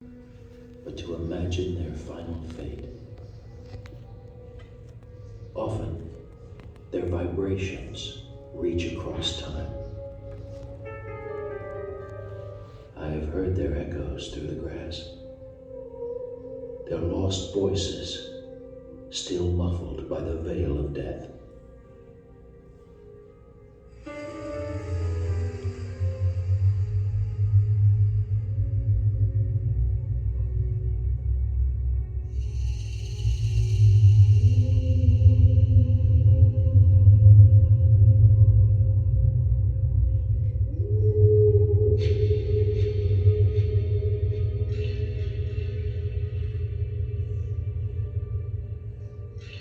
but to imagine their final fate. Often, their vibrations reach across time. I have heard their echoes through the grass, their lost voices still muffled by the veil of death.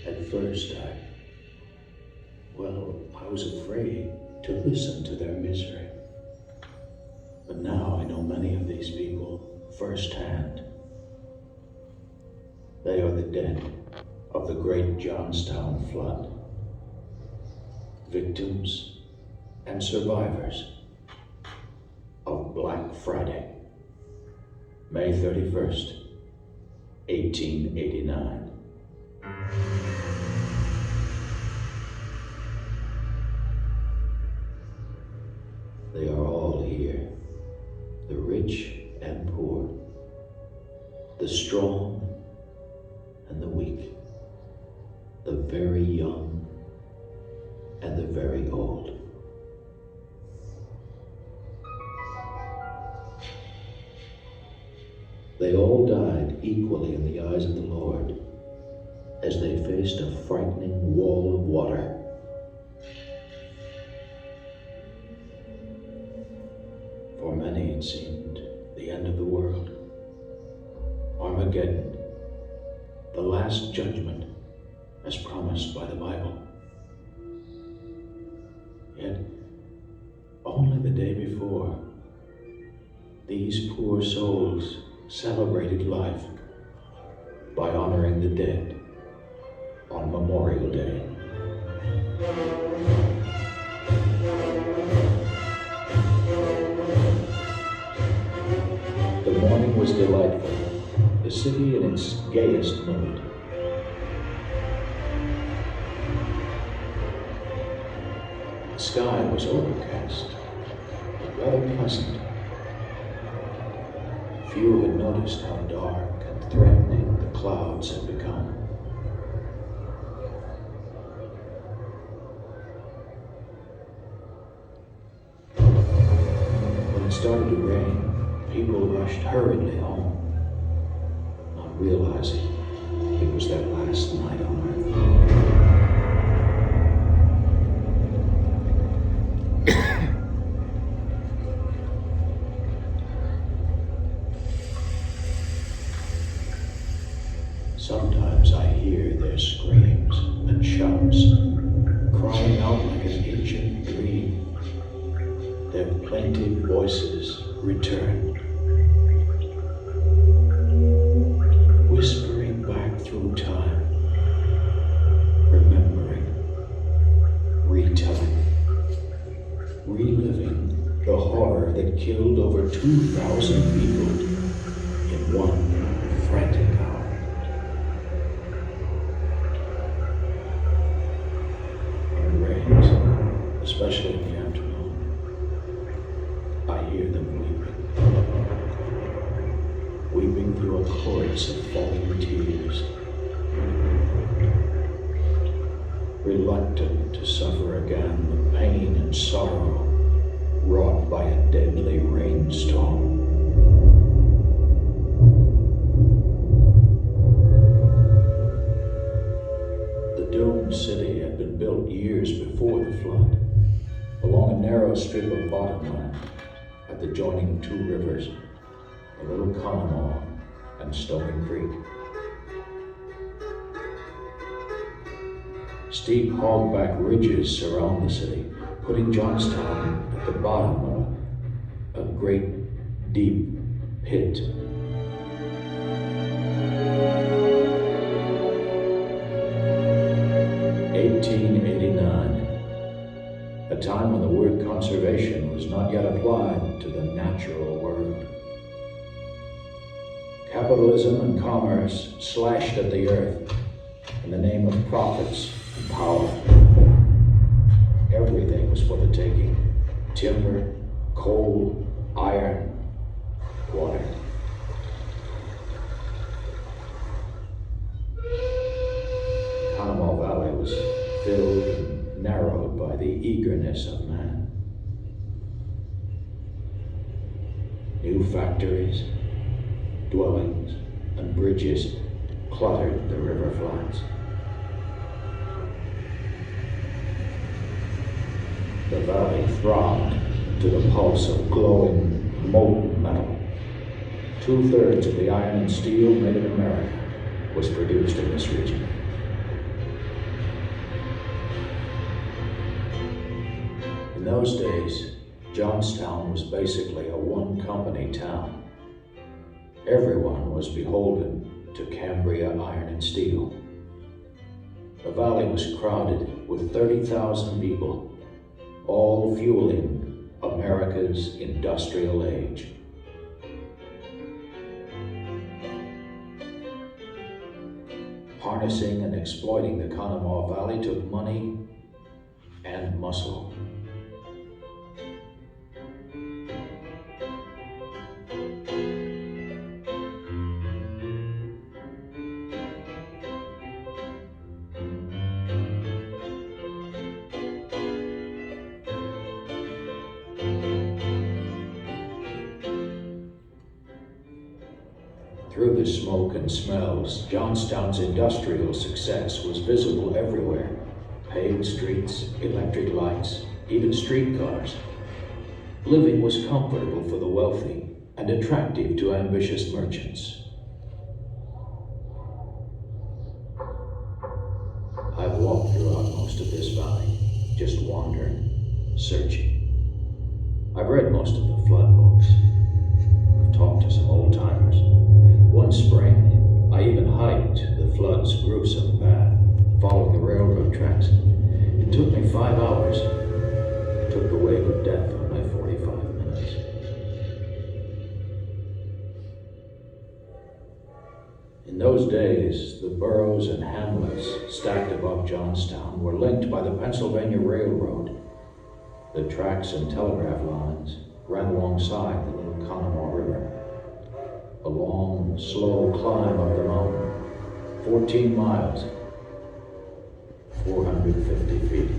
At first, I was afraid to listen to their misery. But now I know many of these people firsthand. They are the dead of the great Johnstown flood, victims and survivors of Black Friday, May 31st, 1889. They are all here, the rich and poor, the strong and the weak, the very young and the very old. They all died equally in the eyes of the Lord as they faced a frightening wall of water. For many it seemed the end of the world, Armageddon, the last judgment as promised by the Bible. Yet, only the day before, these poor souls celebrated life by honoring the dead on Memorial Day. The morning was delightful, the city in its gayest mood. The sky was overcast, but rather pleasant. Few had noticed how dark and threatening the clouds had become. When it started to rain, people rushed hurriedly home, not realizing it was their last night on earth. Sometimes I hear their screams and shouts, crying out like an ancient dream. Their plaintive voices return, whispering back through time, remembering, retelling, reliving the horror that killed over 2,000 people in one frantic hour. Especially in the afternoon, I hear them weeping through a chorus of falling tears, reluctant to suffer again the pain and sorrow wrought by a deadly rainstorm. The doomed city had been built years before the flood, along a narrow strip of bottomland at the joining of two rivers, the Little Conemaugh and Stony Creek. Steep hogback ridges surround the city, putting Johnstown at the bottom of a great deep pit. A time when the word conservation was not yet applied to the natural world. Capitalism and commerce slashed at the earth in the name of profits and power. Everything was for the taking. Timber, coal, iron, water. Conemaugh Valley was filled and narrowed by the eagerness of man. New factories, dwellings, and bridges cluttered the river flats. The valley throbbed to the pulse of glowing, molten metal. 2/3 of the iron and steel made in America was produced in this region. In those days, Johnstown was basically a one-company town. Everyone was beholden to Cambria Iron and Steel. The valley was crowded with 30,000 people, all fueling America's industrial age. Harnessing and exploiting the Conemaugh Valley took money and muscle. Through the smoke and smells, Johnstown's industrial success was visible everywhere. Paved streets, electric lights, even streetcars. Living was comfortable for the wealthy and attractive to ambitious merchants. I've walked throughout most of this valley, just wandering, searching. I've read most of the flood books. I've talked to some old-timers. One spring, I even hiked the flood's gruesome path, following the railroad tracks. It took me 5 hours. I took the wave of death on my 45 minutes. In those days, the boroughs and hamlets stacked above Johnstown were linked by the Pennsylvania Railroad. The tracks and telegraph lines ran alongside the little Conemaugh River. A long, slow climb up the mountain, 14 miles, 450 feet.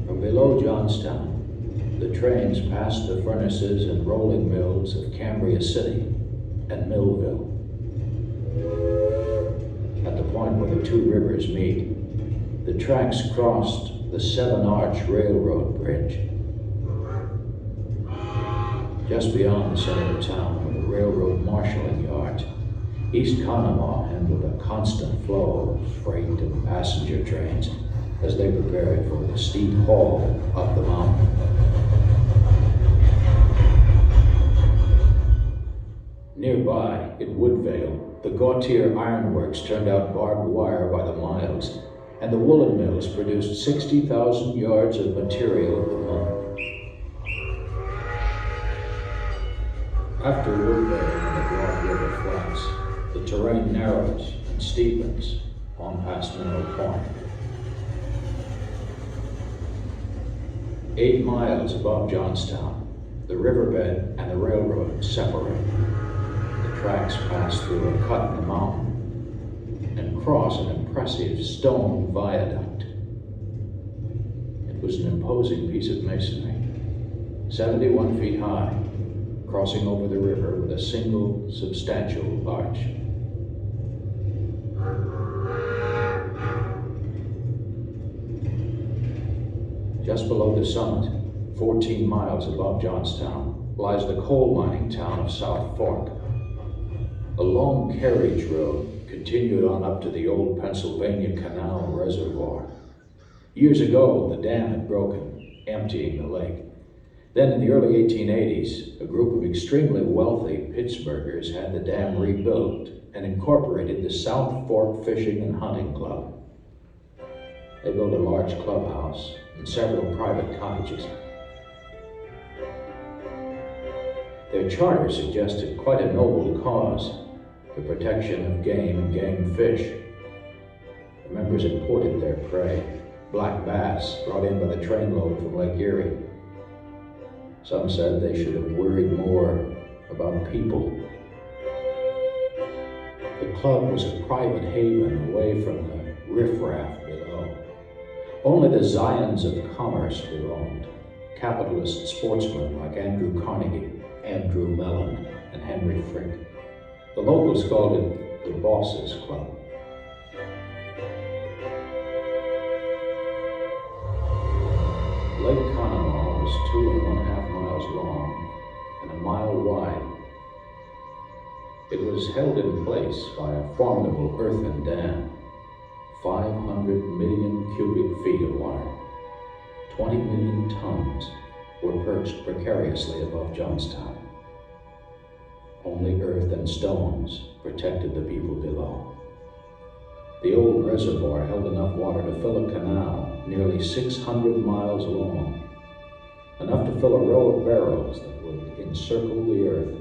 From below Johnstown, the trains passed the furnaces and rolling mills of Cambria City and Millville. At the point where the two rivers meet, the tracks crossed the 7-arch railroad bridge. Just beyond the center of town were the railroad marshalling yards. East Conemaugh handled a constant flow of freight and passenger trains as they prepared for the steep haul up the mountain. Nearby, in Woodvale, the Gautier Ironworks turned out barbed wire by the miles, and the woolen mills produced 60,000 yards of material a month. After Woodvale and the Broad River flats, the terrain narrows and steepens on past Mineral Point. 8 miles above Johnstown, the riverbed and the railroad separate. The tracks pass through a cut in the mountain and cross an impressive stone viaduct. It was an imposing piece of masonry, 71 feet high, crossing over the river with a single substantial arch. Just below the summit, 14 miles above Johnstown, lies the coal mining town of South Fork. A long carriage road continued on up to the old Pennsylvania Canal Reservoir. Years ago, the dam had broken, emptying the lake. Then in the early 1880s, a group of extremely wealthy Pittsburghers had the dam rebuilt and incorporated the South Fork Fishing and Hunting Club. They built a large clubhouse and several private cottages. Their charter suggested quite a noble cause, the protection of game and game fish. The members imported their prey, black bass brought in by the trainload from Lake Erie. Some said they should have worried more about people. The club was a private haven away from the riffraff below. Only the Zions of commerce belonged, capitalist sportsmen like Andrew Carnegie, Andrew Mellon, and Henry Frick. The locals called it the Bosses Club. Lake Conemaugh was 2.5 miles long and a mile wide. It was held in place by a formidable earthen dam, 500 million cubic feet of water. 20 million tons were perched precariously above Johnstown. Only earth and stones protected the people below. The old reservoir held enough water to fill a canal nearly 600 miles long, enough to fill a row of barrels that would encircle the earth.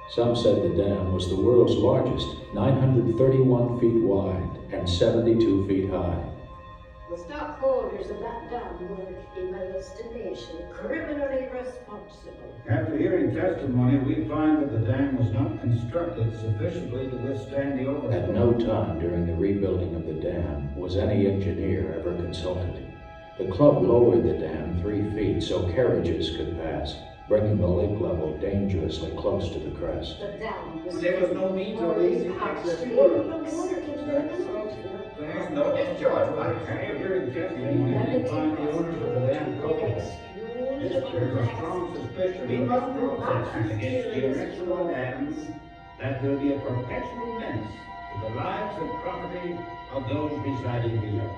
Some said the dam was the world's largest, 931 feet wide and 72 feet high. The stockholders of that dam were, in my estimation, criminally responsible. After hearing testimony, we find that the dam was not constructed sufficiently to withstand the overflow. At no time during the rebuilding of the dam was any engineer ever consulted. The club lowered the dam 3 feet so carriages could pass, bringing the lake level dangerously close to the crest. The dam was There was no means of raising excess water. There's no discharge pipe. After hearing testimony, we find the owners of the dam culpable. There's a strong suspicion we must protest against the erection of dams that will be a perpetual menace to the lives and property of those residing below.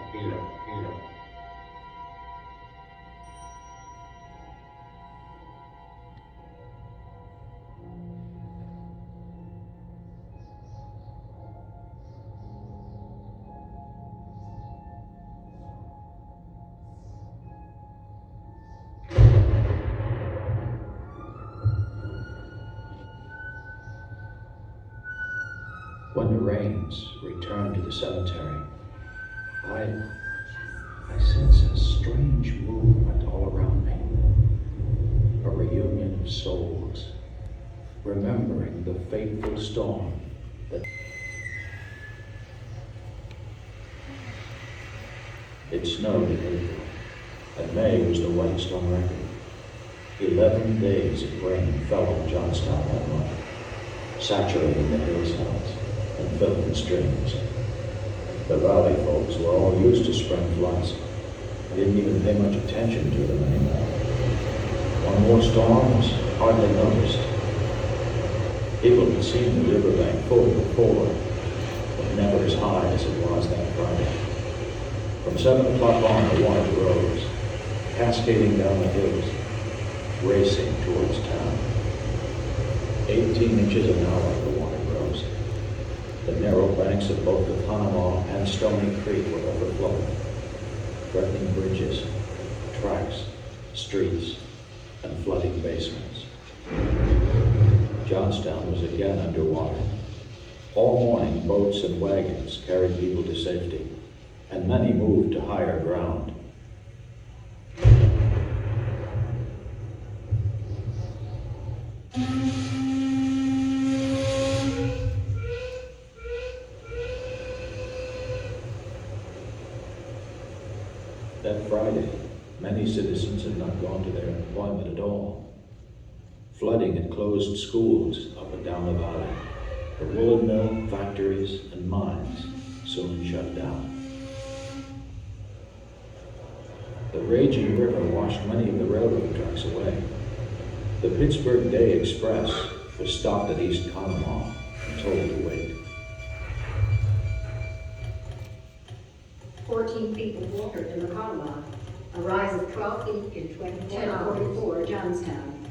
When the rains returned to the cemetery, I sense a strange movement all around me. A reunion of souls, remembering the fateful storm that... It snowed in April, and May was the whitest on record. 11 days of rain fell on Johnstown that month, saturating the hillsides and filling the streams. The valley folks were all used to spring floods and didn't even pay much attention to them anymore. One more storm was hardly noticed. People had seen the riverbank full before, but never as high as it was that Friday. From 7 o'clock on, the water rose, cascading down the hills, racing towards town. 18 inches an hour the water rose. The narrow banks of both the Conemaugh and Stony Creek were overflowing, threatening bridges, tracks, streets, and flooding basements. Johnstown was again underwater. All morning, boats and wagons carried people to safety, and many moved to higher ground. That Friday, many citizens had not gone to their employment at all. Flooding had closed schools up and down the valley. The woolen mill, factories, and mines soon shut down. The raging river washed many of the railroad tracks away. The Pittsburgh Day Express was stopped at East Conemaugh and told to wait. 14 feet of water in the Conemaugh, a rise of 12 feet in 1044 Johnstown.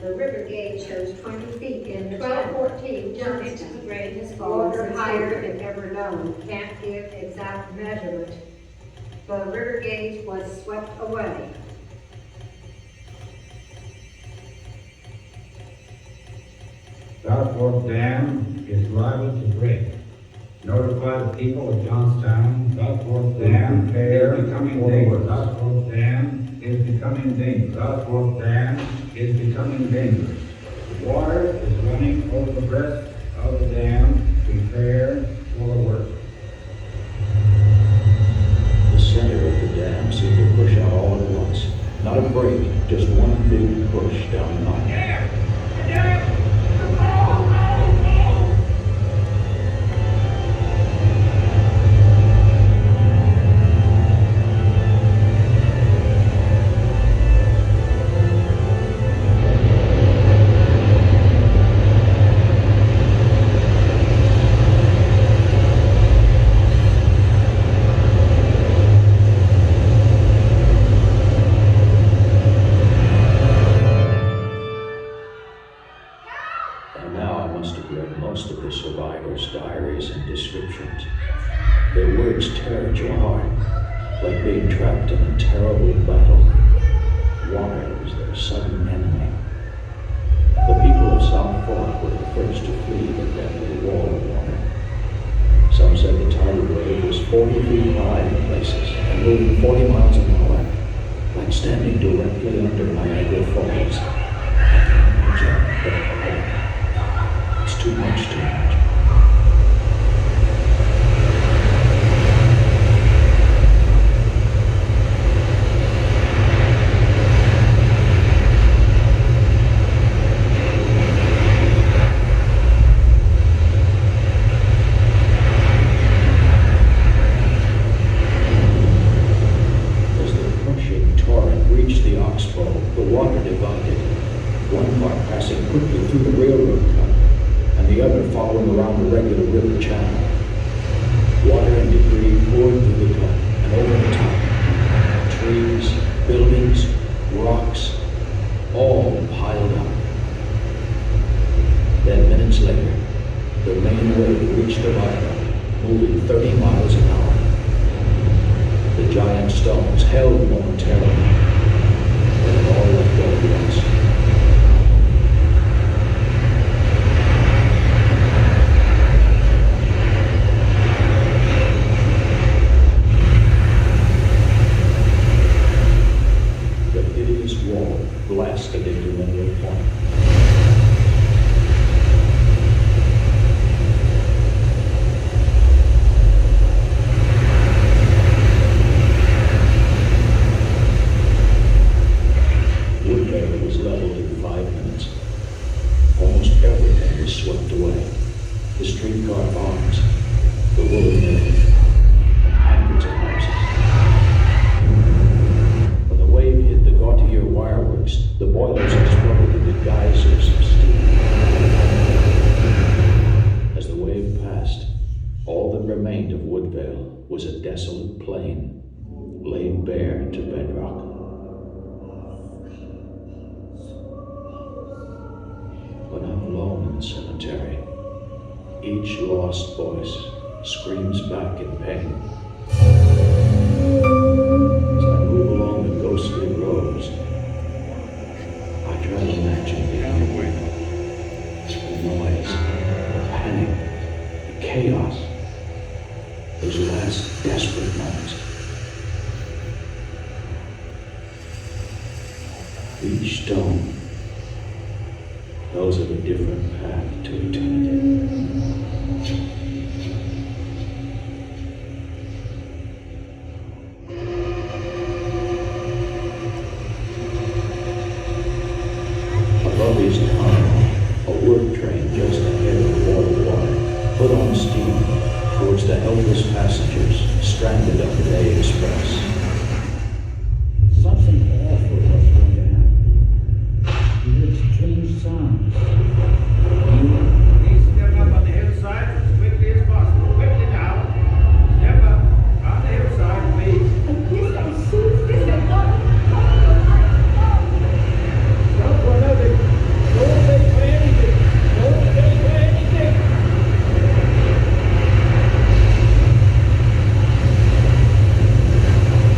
The river gauge shows 20 feet in the 1214 1214 jump into the Johnstown. grave has fallen Water since higher winter. than ever known. Can't give exact measurement. The river gauge was swept away. South Fork Dam is liable to break. Notify the people of Johnstown, South Fork Dam is becoming dangerous. South Fork Dam is becoming dangerous. South Fork Dam is becoming dangerous. Water is running over the breast of the dam. Prepare for the worst. The center of the dam seemed to push out all at once. Not a break, just one big push down the mountain. And now I must have read most of the survivors' diaries and descriptions. Their words tear at your heart, like being trapped in a terrible battle. Water was their sudden enemy. The people of South Fork were the first to flee the deadly wall of water. Some said the tidal wave was 40 feet high in places and moving 40 miles an hour, like standing directly under Niagara Falls. I can imagine the power. It's too much to imagine. As the crushing torrent reached the oxbow, the water divided, one part passing quickly through the railroad cut, and the other following around the regular river channel. Water and debris poured through the cut and over the top. Trees, buildings, rocks, all piled up. Then minutes later, the main wave reached the viaduct, moving 30 miles an hour. The giant stones held momentarily, but it all let go at once. The hideous wall blasted into Mineral Point. Woodbury was leveled in 5 minutes. Almost everything was swept away. The streetcar barns, the woolen mill, and hundreds of houses. When the wave hit the Gautier wireworks, the boilers exploded into geysers of steam. As the wave passed, all that remained of Woodvale was a desolate plain, laid bare to bedrock. But I'm alone in the cemetery. Each lost voice screams back in pain. As I move along the ghostly roads, I try to imagine the anguish, the noise, the panic, the chaos, those last desperate moments. Each stone tells of a different path to eternity.